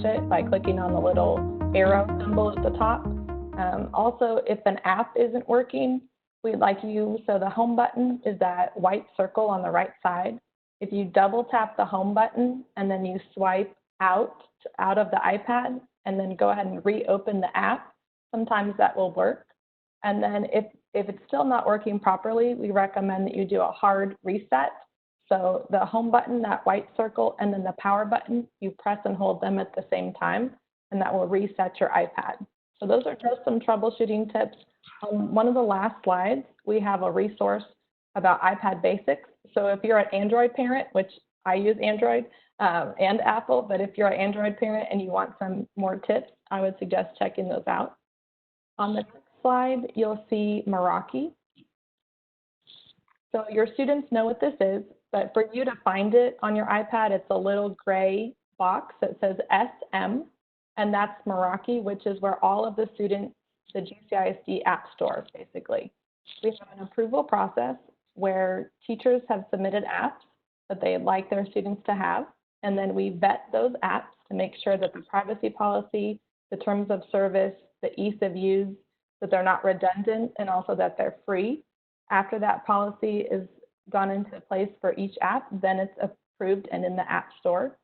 refresh it by clicking on the little arrow symbol at the top. Also, if an app isn't working, we'd like you, so the home button is that white circle on the right side. If you double tap the home button and then you swipe out of the iPad and then go ahead and reopen the app, sometimes that will work. And then if it's still not working properly, we recommend that you do a hard reset. So the home button, that white circle, and then the power button, you press and hold them at the same time, and that will reset your iPad. So those are just some troubleshooting tips. On one of the last slides, we have a resource about iPad basics. So if you're an Android parent, which I use Android and Apple, but if you're an Android parent and you want some more tips, I would suggest checking those out. On the next slide, you'll see Meraki. So your students know what this is, but for you to find it on your iPad, it's a little gray box that says SM, and that's Meraki, which is where all of the students, the GCISD app store, basically. We have an approval process where teachers have submitted apps that they'd like their students to have, and then we vet those apps to make sure that the privacy policy, the terms of service, the ease of use, that they're not redundant, and also that they're free. After that policy is gone into place for each app, then it's approved and in the app store.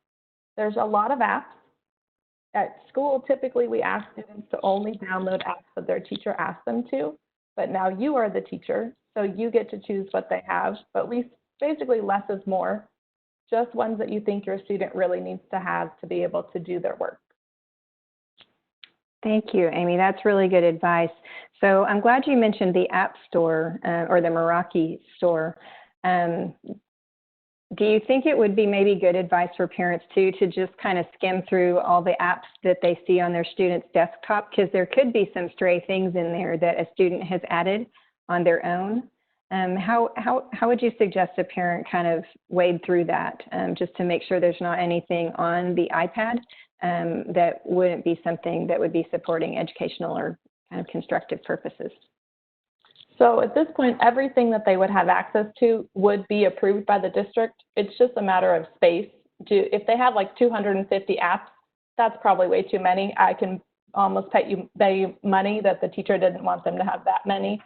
There's a lot of apps. At school, typically we ask students to only download apps that their teacher asks them to, but now you are the teacher, so you get to choose what they have, but basically less is more, just ones that you think your student really needs to have to be able to do their work. Thank you, Amy. That's really good advice. So I'm glad you mentioned the App Store or the Meraki store. Do you think it would be maybe good advice for parents too to just kind of skim through all the apps that they see on their student's desktop? Because there could be some stray things in there that a student has added on their own. How would you suggest a parent kind of wade through that just to make sure there's not anything on the iPad that wouldn't be something that would be supporting educational or kind of constructive purposes? So at this point, everything that they would have access to would be approved by the district. It's just a matter of space. If they have like 250 apps, that's probably way too many. I can almost pay you money that the teacher didn't want them to have that many.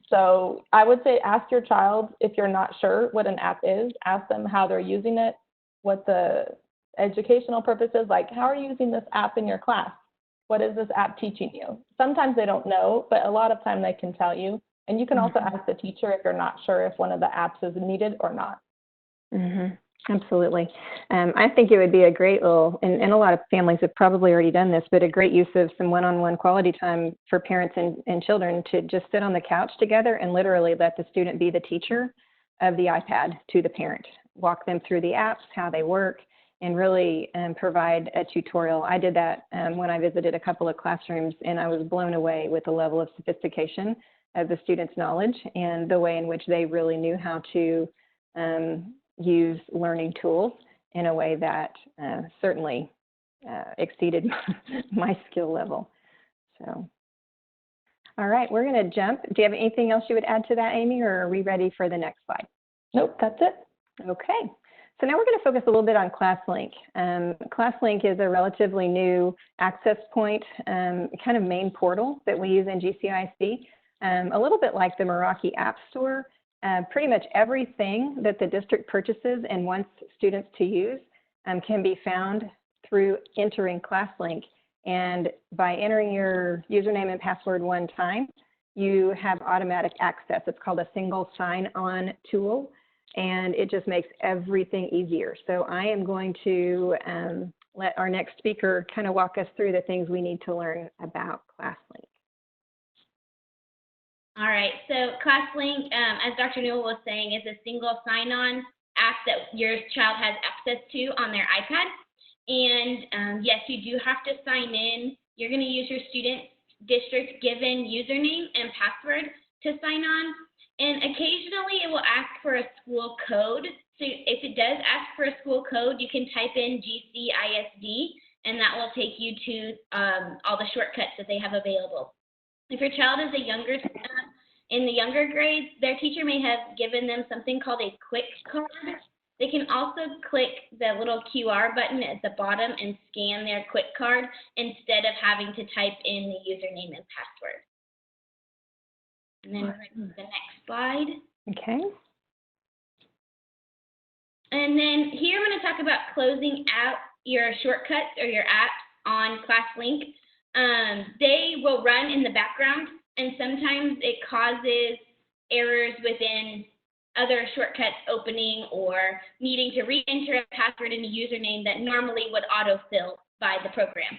So I would say ask your child, if you're not sure what an app is, ask them how they're using it, what the educational purpose is, like how are you using this app in your class? What is this app teaching you? Sometimes they don't know, but a lot of time they can tell you. And you can also ask the teacher if you're not sure if one of the apps is needed or not. Absolutely. I think it would be a great little, and a lot of families have probably already done this, but a great use of some one-on-one quality time for parents and children to just sit on the couch together and literally let the student be the teacher of the iPad to the parent. Walk them through the apps, how they work, and really provide a tutorial. I did that when I visited a couple of classrooms, and I was blown away with the level of sophistication of the students' knowledge and the way in which they really knew how to use learning tools in a way that certainly exceeded my skill level. So, all right, we're going to jump. Do you have anything else you would add to that, Amy, or are we ready for the next slide? Nope, that's it. Okay. So now we're going to focus a little bit on ClassLink. ClassLink is a relatively new access point, kind of main portal that we use in GCISD, a little bit like the Meraki App Store. Pretty much everything that the district purchases and wants students to use can be found through entering ClassLink. And by entering your username and password one time, you have automatic access. It's called a single sign-on tool, and it just makes everything easier. So I am going to let our next speaker kind of walk us through the things we need to learn about ClassLink. All right, so ClassLink, as Dr. Newell was saying, is a single sign-on app that your child has access to on their iPad. And yes, you do have to sign in. You're going to use your student district given username and password to sign on. And occasionally it will ask for a school code. So if it does ask for a school code, you can type in GCISD, and that will take you to all the shortcuts that they have available. If your child is in the younger grades, their teacher may have given them something called a quick card. They can also click the little QR button at the bottom and scan their quick card instead of having to type in the username and password. And then the next slide. Okay. And then here I'm going to talk about closing out your shortcuts or your apps on ClassLink. They will run in the background, and sometimes it causes errors within other shortcuts opening or needing to re-enter a password and a username that normally would autofill by the program.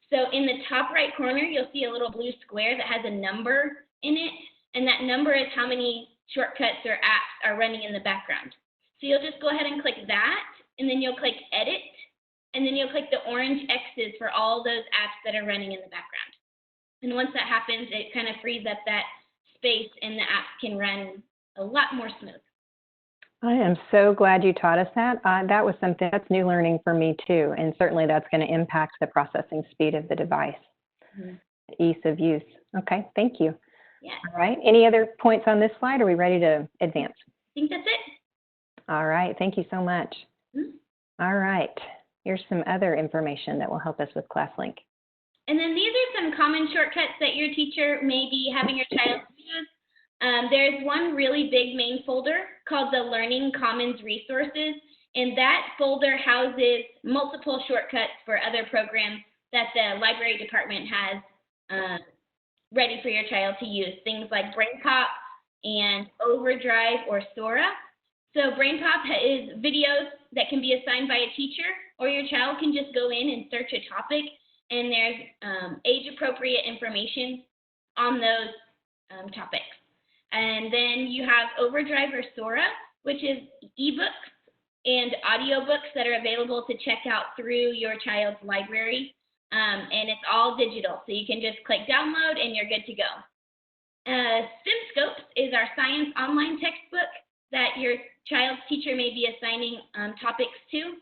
So in the top right corner, you'll see a little blue square that has a number in it, and that number is how many shortcuts or apps are running in the background. So you'll just go ahead and click that, and then you'll click Edit, and then you'll click the orange X's for all those apps that are running in the background. And once that happens, it kind of frees up that space, and the app can run a lot more smooth. I am so glad you taught us that. That was something that's new learning for me too, and certainly that's going to impact the processing speed of the device. Ease of use. Okay, thank you. Yeah. All right, any other points on this slide? Are we ready to advance? I think that's it. All right, thank you so much. All right, here's some other information that will help us with ClassLink. And then these are some common shortcuts that your teacher may be having your child use. There's one really big main folder called the Learning Commons Resources, and that folder houses multiple shortcuts for other programs that the library department has ready for your child to use, things like BrainPop and Overdrive or Sora. So BrainPop is videos that can be assigned by a teacher, or your child can just go in and search a topic, and there's age-appropriate information on those topics. And then you have Overdrive or Sora, which is ebooks and audiobooks that are available to check out through your child's library. And it's all digital, so you can just click download and you're good to go. STEMscopes is our science online textbook that your child's teacher may be assigning topics to.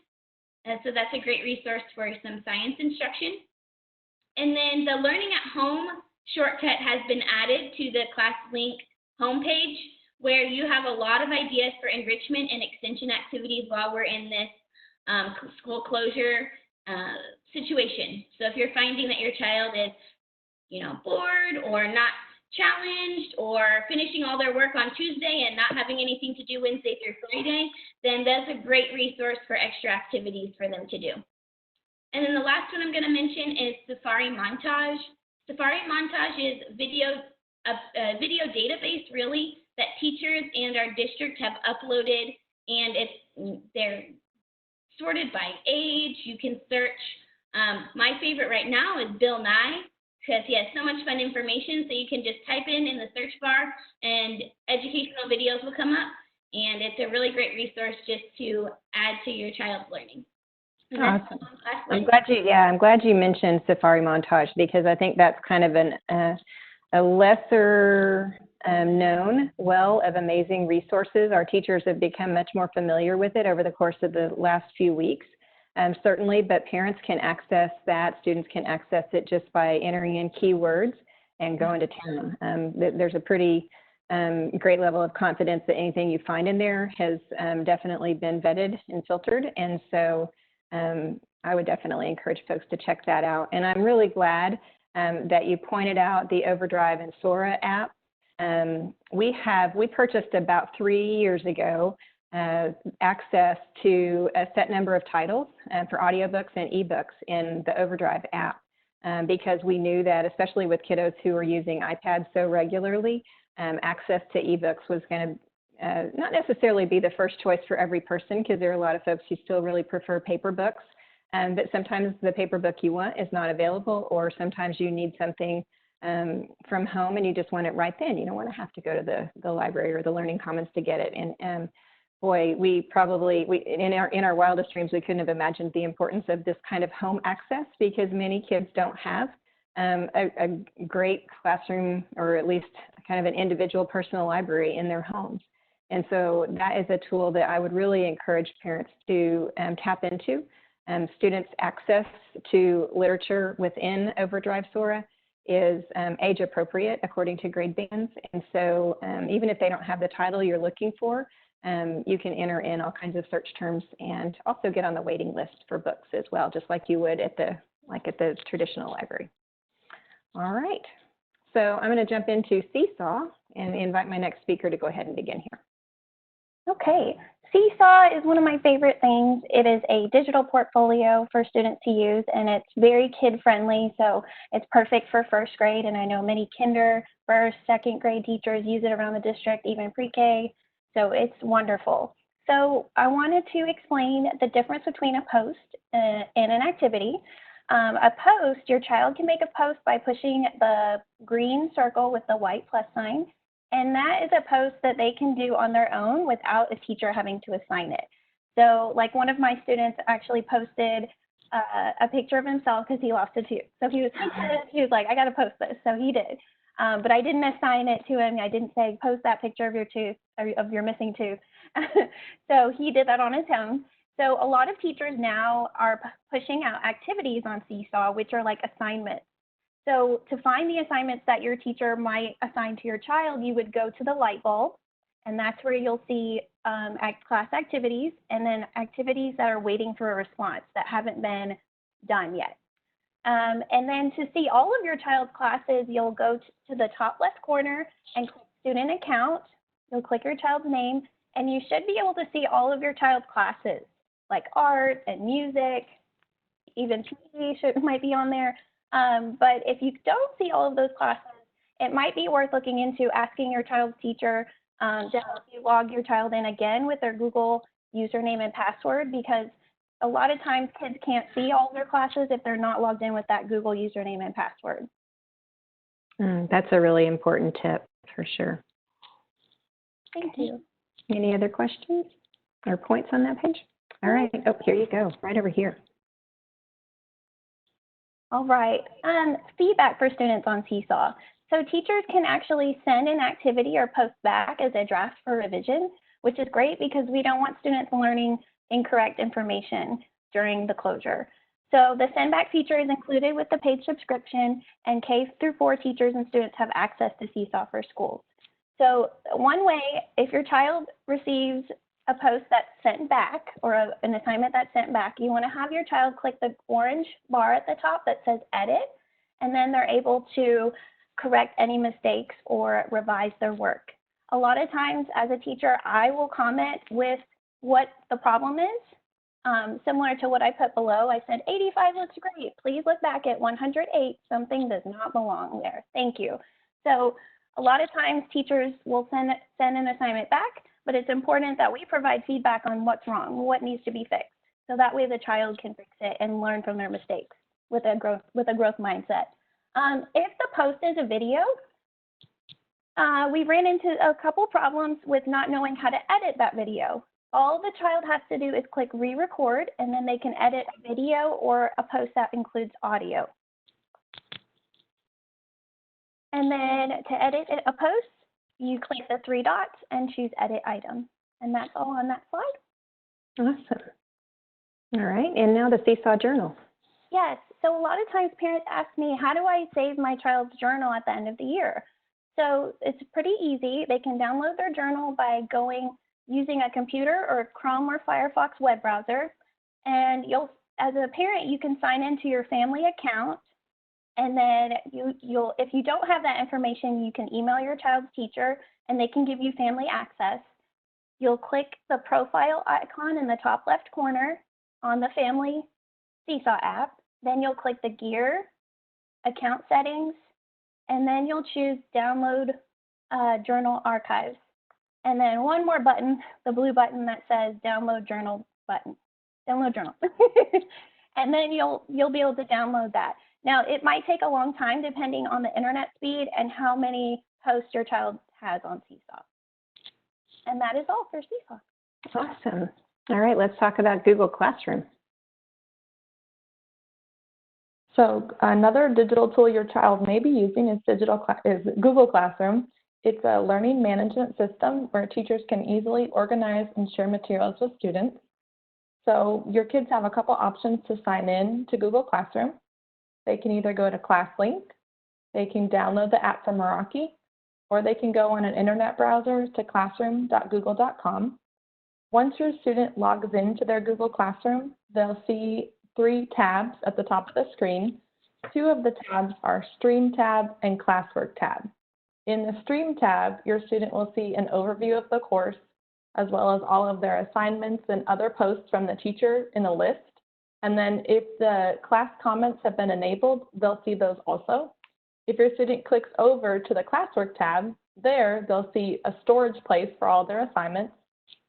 So that's a great resource for some science instruction. And then the Learning at Home shortcut has been added to the ClassLink homepage, where you have a lot of ideas for enrichment and extension activities while we're in this school closure situation. So if you're finding that your child is, bored or not challenged or finishing all their work on Tuesday and not having anything to do Wednesday through Friday, then that's a great resource for extra activities for them to do. And then the last one I'm going to mention is Safari Montage. Safari Montage is a video database, really, that teachers and our district have uploaded, and they're sorted by age. You can search. My favorite right now is Bill Nye, because he has so much fun information, so you can just type in the search bar and educational videos will come up, and it's a really great resource just to add to your child's learning. Awesome. I'm glad you mentioned Safari Montage, because I think that's kind of a lesser known well of amazing resources. Our teachers have become much more familiar with it over the course of the last few weeks, certainly, but parents can access that. Students can access it just by entering in keywords and going to town. There's a pretty great level of confidence that anything you find in there has definitely been vetted and filtered, and so I would definitely encourage folks to check that out. And I'm really glad that you pointed out the Overdrive and Sora app. We purchased about 3 years ago access to a set number of titles for audiobooks and ebooks in the Overdrive app because we knew that, especially with kiddos who are using iPads so regularly, access to ebooks was going to not necessarily be the first choice for every person, because there are a lot of folks who still really prefer paper books. But sometimes the paper book you want is not available, or sometimes you need something from home and you just want it right then. You don't want to have to go to the library or the Learning Commons to get it. And boy, we in our wildest dreams, we couldn't have imagined the importance of this kind of home access, because many kids don't have a great classroom, or at least kind of an individual personal library in their homes. And so that is a tool that I would really encourage parents to tap into. Students' access to literature within Overdrive Sora is age appropriate according to grade bands. And so even if they don't have the title you're looking for, You can enter in all kinds of search terms and also get on the waiting list for books as well, just like you would at the traditional library. All right, so I'm going to jump into Seesaw and invite my next speaker to go ahead and begin here. Okay, Seesaw is one of my favorite things. It is a digital portfolio for students to use, and it's very kid-friendly, so it's perfect for first grade, and I know many kinder, first, second grade teachers use it around the district, even pre-K, so it's wonderful. So I wanted to explain the difference between a post and an activity. A post, your child can make a post by pushing the green circle with the white plus sign, and that is a post that they can do on their own without a teacher having to assign it. So like one of my students actually posted a picture of himself because he lost a tooth. So he was like, I got to post this. So he did. But I didn't assign it to him. I didn't say, post that picture of your tooth, or of your missing tooth. So he did that on his own. So a lot of teachers now are pushing out activities on Seesaw, which are like assignments. So to find the assignments that your teacher might assign to your child, you would go to the light bulb, and that's where you'll see class activities, and then activities that are waiting for a response that haven't been done yet. And then to see all of your child's classes, you'll go to the top left corner and click Student Account. You'll click your child's name, and you should be able to see all of your child's classes, like art and music, even PE might be on there. But if you don't see all of those classes, it might be worth looking into asking your child's teacher to help you log your child in again with their Google username and password, because a lot of times kids can't see all of their classes if they're not logged in with that Google username and password. That's a really important tip for sure. Thank you. Any other questions or points on that page? All right. Oh, here you go, right over here. All right, feedback for students on Seesaw. So teachers can actually send an activity or post back as a draft for revision, which is great because we don't want students learning incorrect information during the closure. So the send back feature is included with the paid subscription, and K-4 teachers and students have access to Seesaw for schools. So one way, if your child receives a post that's sent back, or an assignment that's sent back, you want to have your child click the orange bar at the top that says edit, and then they're able to correct any mistakes or revise their work. A lot of times as a teacher, I will comment with what the problem is. Similar to what I put below, I said 85 looks great. Please look back at 108. Something does not belong there. Thank you. So a lot of times teachers will send an assignment back, but it's important that we provide feedback on what's wrong, what needs to be fixed. So that way the child can fix it and learn from their mistakes with a growth mindset. If the post is a video, we ran into a couple problems with not knowing how to edit that video. All the child has to do is click re-record, and then they can edit a video or a post that includes audio. And then to edit a post, you click the three dots and choose Edit Item. And that's all on that slide. Awesome. All right, and now the Seesaw Journal. Yes, so a lot of times parents ask me, how do I save my child's journal at the end of the year? So it's pretty easy. They can download their journal by using a computer or Chrome or Firefox web browser. And as a parent, you can sign into your family account. And then if you don't have that information, you can email your child's teacher and they can give you family access. You'll click the profile icon in the top left corner on the Family Seesaw app. Then you'll click the gear, account settings, and then you'll choose download journal archives. And then one more button, the blue button that says download journal button, download journal. And then you'll be able to download that. Now, it might take a long time depending on the internet speed and how many posts your child has on Seesaw. And that is all for Seesaw. Awesome. All right, let's talk about Google Classroom. So another digital tool your child may be using is Google Classroom. It's a learning management system where teachers can easily organize and share materials with students. So your kids have a couple options to sign in to Google Classroom. They can either go to ClassLink, they can download the app from Meraki, or they can go on an internet browser to classroom.google.com. Once your student logs into their Google Classroom, they'll see 3 tabs at the top of the screen. 2 of the tabs are Stream tab and Classwork tab. In the Stream tab, your student will see an overview of the course, as well as all of their assignments and other posts from the teacher in a list. And then if the class comments have been enabled, they'll see those also. If your student clicks over to the Classwork tab, there they'll see a storage place for all their assignments.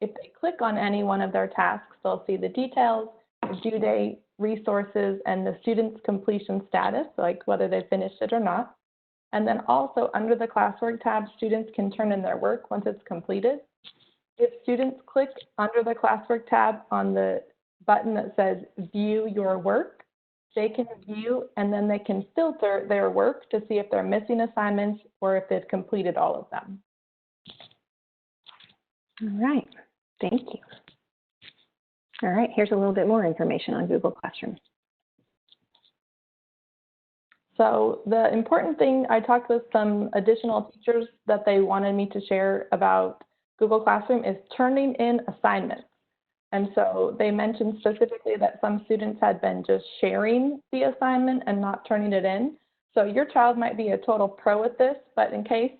If they click on any one of their tasks, they'll see the details, the due date, resources, and the student's completion status, like whether they finished it or not. And then also under the Classwork tab, students can turn in their work once it's completed. If students click under the Classwork tab on the button that says View Your Work, they can view and then they can filter their work to see if they're missing assignments or if they've completed all of them. All right, thank you. All right, here's a little bit more information on Google Classroom. So the important thing, I talked with some additional teachers that they wanted me to share about Google Classroom is turning in assignments. And so they mentioned specifically that some students had been just sharing the assignment and not turning it in. So your child might be a total pro at this, but in case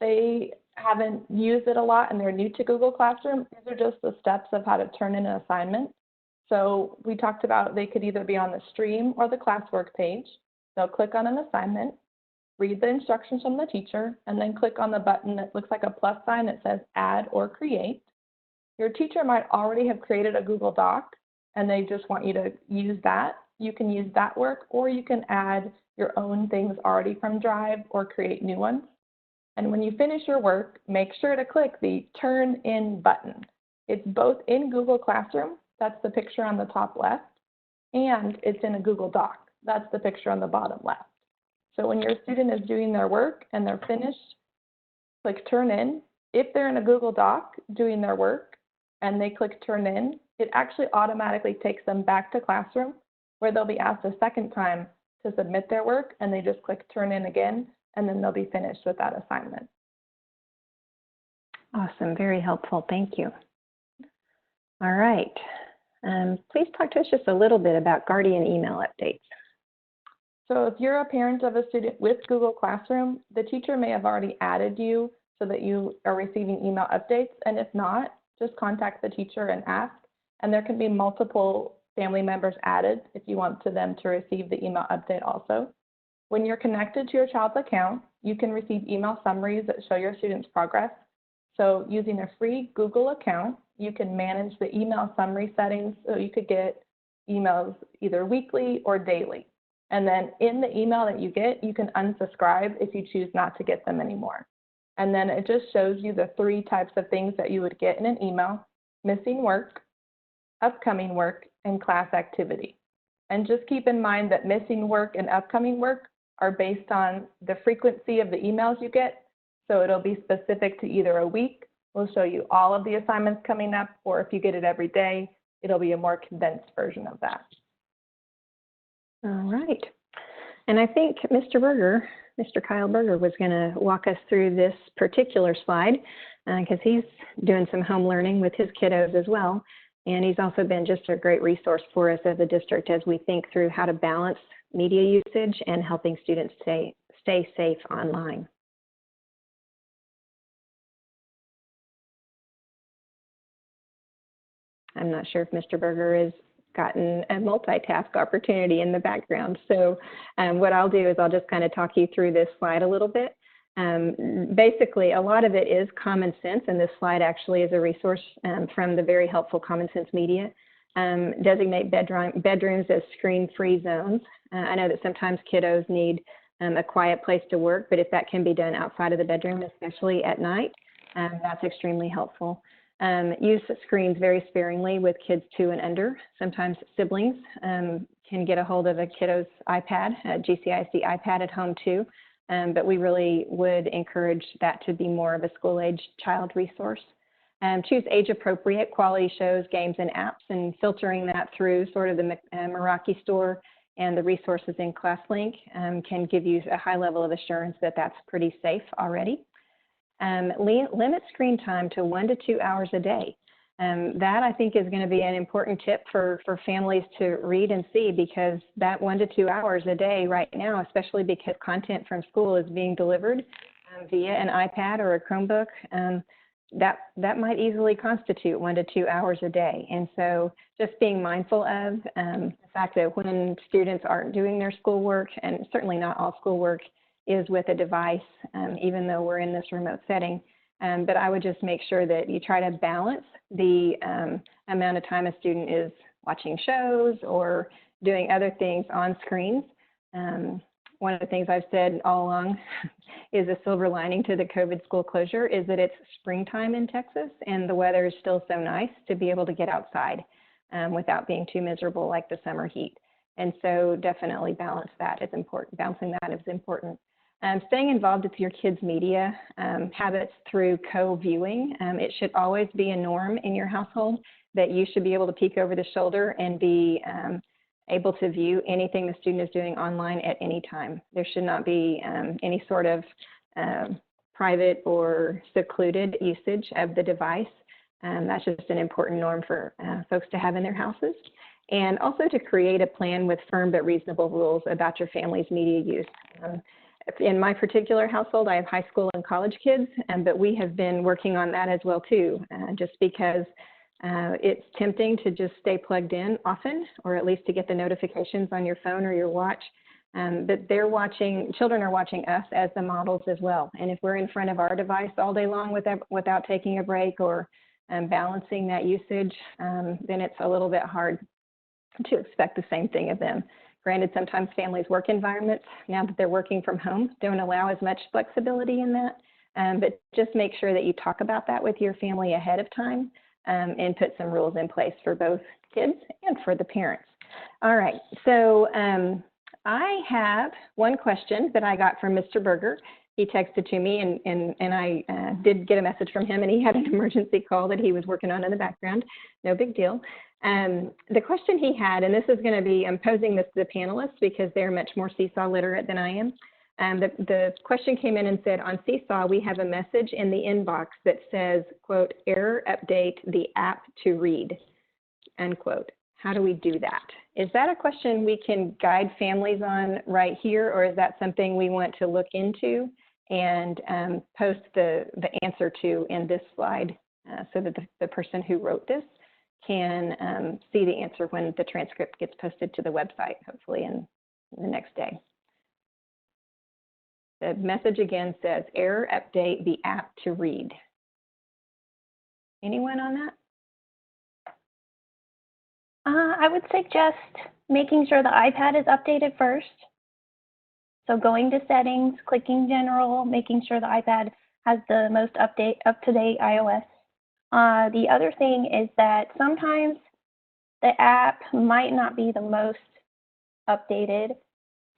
they haven't used it a lot and they're new to Google Classroom, these are just the steps of how to turn in an assignment. So we talked about they could either be on the stream or the classwork page. They'll click on an assignment, read the instructions from the teacher, and then click on the button that looks like a plus sign that says Add or Create. Your teacher might already have created a Google Doc, and they just want you to use that. You can use that work, or you can add your own things already from Drive or create new ones. And when you finish your work, make sure to click the Turn In button. It's both in Google Classroom, that's the picture on the top left, and it's in a Google Doc. That's the picture on the bottom left. So when your student is doing their work and they're finished, click Turn In. If they're in a Google Doc doing their work and they click Turn In, it actually automatically takes them back to Classroom where they'll be asked a second time to submit their work, and they just click Turn In again, and then they'll be finished with that assignment. Awesome, very helpful, thank you. All right, please talk to us just a little bit about Guardian email updates. So if you're a parent of a student with Google Classroom, the teacher may have already added you so that you are receiving email updates. And if not, just contact the teacher and ask. And there can be multiple family members added if you want them to receive the email update also. When you're connected to your child's account, you can receive email summaries that show your student's progress. So using a free Google account, you can manage the email summary settings so you could get emails either weekly or daily. And then in the email that you get, you can unsubscribe if you choose not to get them anymore. And then it just shows you the 3 types of things that you would get in an email: missing work, upcoming work, and class activity. And just keep in mind that missing work and upcoming work are based on the frequency of the emails you get. So it'll be specific to either a week, we'll show you all of the assignments coming up, or if you get it every day, it'll be a more condensed version of that. All right. And I think Mr. Kyle Berger was going to walk us through this particular slide because he's doing some home learning with his kiddos as well. And he's also been just a great resource for us as a district as we think through how to balance media usage and helping students stay safe online. I'm not sure if Mr. Berger has gotten a multitask opportunity in the background. So what I'll do is I'll just kind of talk you through this slide a little bit. Basically, a lot of it is common sense, and this slide actually is a resource from the very helpful Common Sense Media. Designate bedrooms as screen-free zones. I know that sometimes kiddos need a quiet place to work, but if that can be done outside of the bedroom, especially at night, that's extremely helpful. Use screens very sparingly with kids 2 and under. Sometimes siblings can get a hold of a kiddo's iPad, a GCISD iPad at home too, but we really would encourage that to be more of a school-age child resource. Choose age-appropriate quality shows, games, and apps, and filtering that through sort of the Meraki store and the resources in ClassLink can give you a high level of assurance that that's pretty safe already. Limit screen time to 1 to 2 hours a day. That I think is going to be an important tip for families to read and see, because that 1 to 2 hours a day right now, especially because content from school is being delivered via an iPad or a Chromebook, that might easily constitute 1 to 2 hours a day. And so just being mindful of the fact that when students aren't doing their schoolwork, and certainly not all schoolwork is with a device, even though we're in this remote setting, but I would just make sure that you try to balance the amount of time a student is watching shows or doing other things on screens. One of the things I've said all along is a silver lining to the COVID school closure is that it's springtime in Texas and the weather is still so nice to be able to get outside without being too miserable like the summer heat. And so definitely balance that is important. Balancing that is important. Staying involved with your kids' media habits through co-viewing. It should always be a norm in your household that you should be able to peek over the shoulder and be able to view anything the student is doing online at any time. There should not be any sort of private or secluded usage of the device. That's just an important norm for folks to have in their houses. And also to create a plan with firm but reasonable rules about your family's media use. In my particular household, I have high school and college kids, but we have been working on that as well too, just because it's tempting to just stay plugged in often, or at least to get the notifications on your phone or your watch. But children are watching us as the models as well. And if we're in front of our device all day long without taking a break or balancing that usage, then it's a little bit hard to expect the same thing of them. Granted, sometimes families' work environments, now that they're working from home, don't allow as much flexibility in that. But just make sure that you talk about that with your family ahead of time and put some rules in place for both kids and for the parents. All right, so I have one question that I got from Mr. Berger. He texted to me, and I did get a message from him, and he had an emergency call that he was working on in the background. No big deal. The question he had, and this is going to be, I'm posing this to the panelists because they're much more Seesaw literate than I am. The question came in and said, on Seesaw, we have a message in the inbox that says, quote, error update the app to read, unquote. How do we do that? Is that a question we can guide families on right here, or is that something we want to look into and post the answer to in this slide so that the person who wrote this can see the answer when the transcript gets posted to the website, hopefully in the next day? The message again says, error update the app to read. Anyone on that? I would suggest making sure the iPad is updated first. So going to settings, clicking general, making sure the iPad has the most up-to-date iOS. The other thing is that sometimes the app might not be the most updated.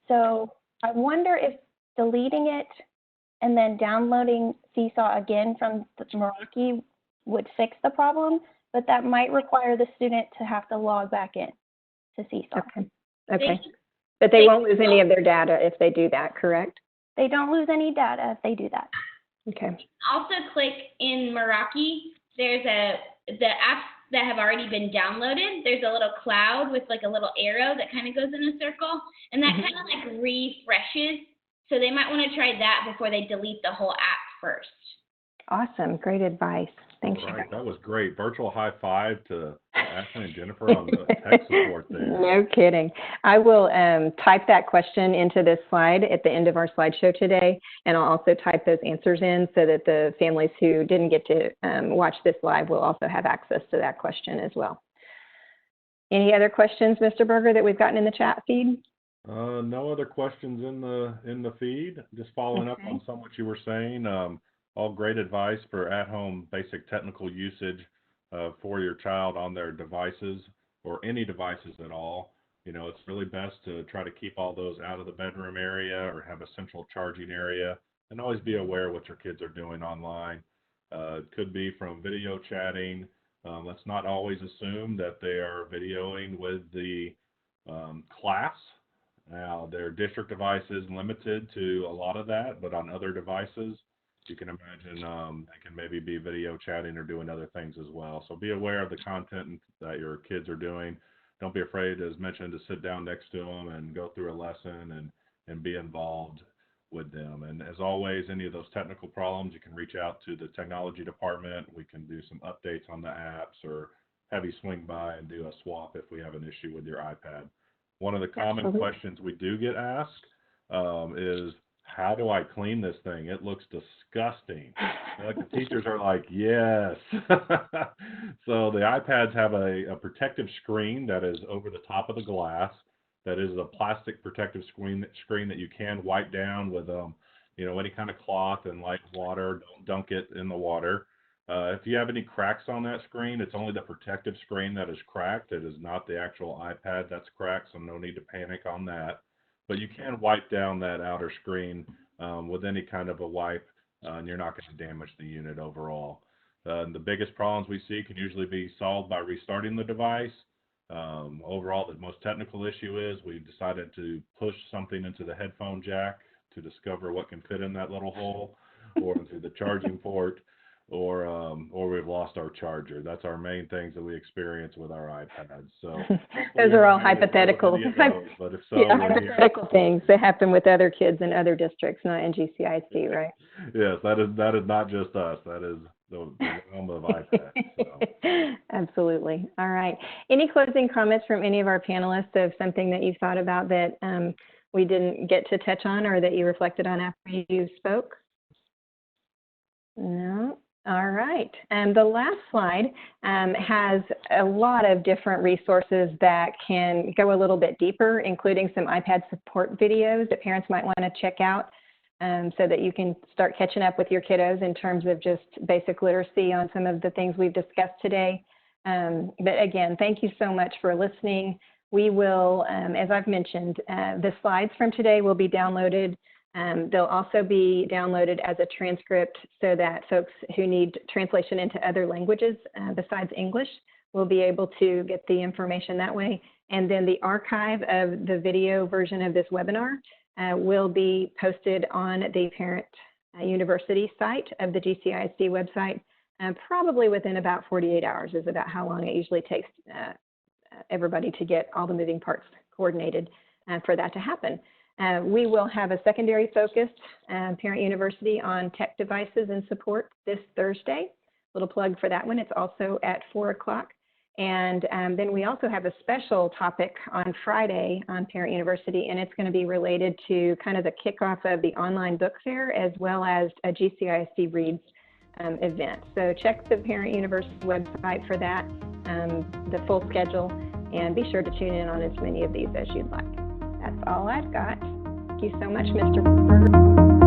So I wonder if deleting it and then downloading Seesaw again from Meraki would fix the problem, but that might require the student to have to log back in to Seesaw. Okay. But they won't lose any of their data if they do that, correct? They don't lose any data if they do that. Okay. Also click in Meraki. There's the apps that have already been downloaded. There's a little cloud with like a little arrow that kind of goes in a circle, and that kind of like refreshes. So they might want to try that before they delete the whole app first. Awesome. Great advice. Thanks. All right, that was great. Virtual high five to Ashley and Jennifer on the tech support there. No kidding. I will type that question into this slide at the end of our slideshow today, and I'll also type those answers in so that the families who didn't get to watch this live will also have access to that question as well. Any other questions, Mr. Berger, that we've gotten in the chat feed? No other questions in the feed. Just following up on some of what you were saying. All great advice for at-home basic technical usage for your child on their devices or any devices at all. You know, it's really best to try to keep all those out of the bedroom area or have a central charging area, and always be aware what your kids are doing online. It could be from video chatting. Let's not always assume that they are videoing with the class. Now, their district device is limited to a lot of that, but on other devices, You can imagine they can maybe be video chatting or doing other things as well. So be aware of the content that your kids are doing. Don't be afraid, as mentioned, to sit down next to them and go through a lesson and be involved with them. And as always, any of those technical problems, you can reach out to the technology department. We can do some updates on the apps or have you swing by and do a swap if we have an issue with your iPad. One of the common questions we do get asked is, how do I clean this thing? It looks disgusting. Like the teachers are like, yes. So the iPads have a protective screen that is over the top of the glass. That is a plastic protective screen that you can wipe down with any kind of cloth and light water. Don't dunk it in the water. If you have any cracks on that screen, it's only the protective screen that is cracked. It is not the actual iPad that's cracked, so no need to panic on that. But you can wipe down that outer screen with any kind of a wipe, and you're not going to damage the unit overall. The biggest problems we see can usually be solved by restarting the device. Overall, the most technical issue is we decided to push something into the headphone jack to discover what can fit in that little hole, or into the charging port, or we've lost our charger. That's our main things that we experience with our iPads. So those are all hypothetical. But if so, yeah, hypothetical things that happen with other kids in other districts, not in GCIC, right? Yes, that is not just us. That is the realm of iPads. So. Absolutely. All right. Any closing comments from any of our panelists of something that you've thought about that we didn't get to touch on or that you reflected on after you spoke? No. All right. The last slide has a lot of different resources that can go a little bit deeper, including some iPad support videos that parents might want to check out so that you can start catching up with your kiddos in terms of just basic literacy on some of the things we've discussed today. But again, thank you so much for listening. We will, as I've mentioned, the slides from today will be downloaded. They'll also be downloaded as a transcript so that folks who need translation into other languages besides English will be able to get the information that way. And then the archive of the video version of this webinar will be posted on the parent university site of the GCISD website, probably within about 48 hours is about how long it usually takes everybody to get all the moving parts coordinated for that to happen. We will have a secondary focus, Parent University, on tech devices and support this Thursday. Little plug for that one. It's also at 4 o'clock. And then we also have a special topic on Friday on Parent University, and it's going to be related to kind of the kickoff of the online book fair as well as a GCISD Reads event. So check the Parent University website for that, the full schedule, and be sure to tune in on as many of these as you'd like. That's all I've got. Thank you so much, Mr. Berger.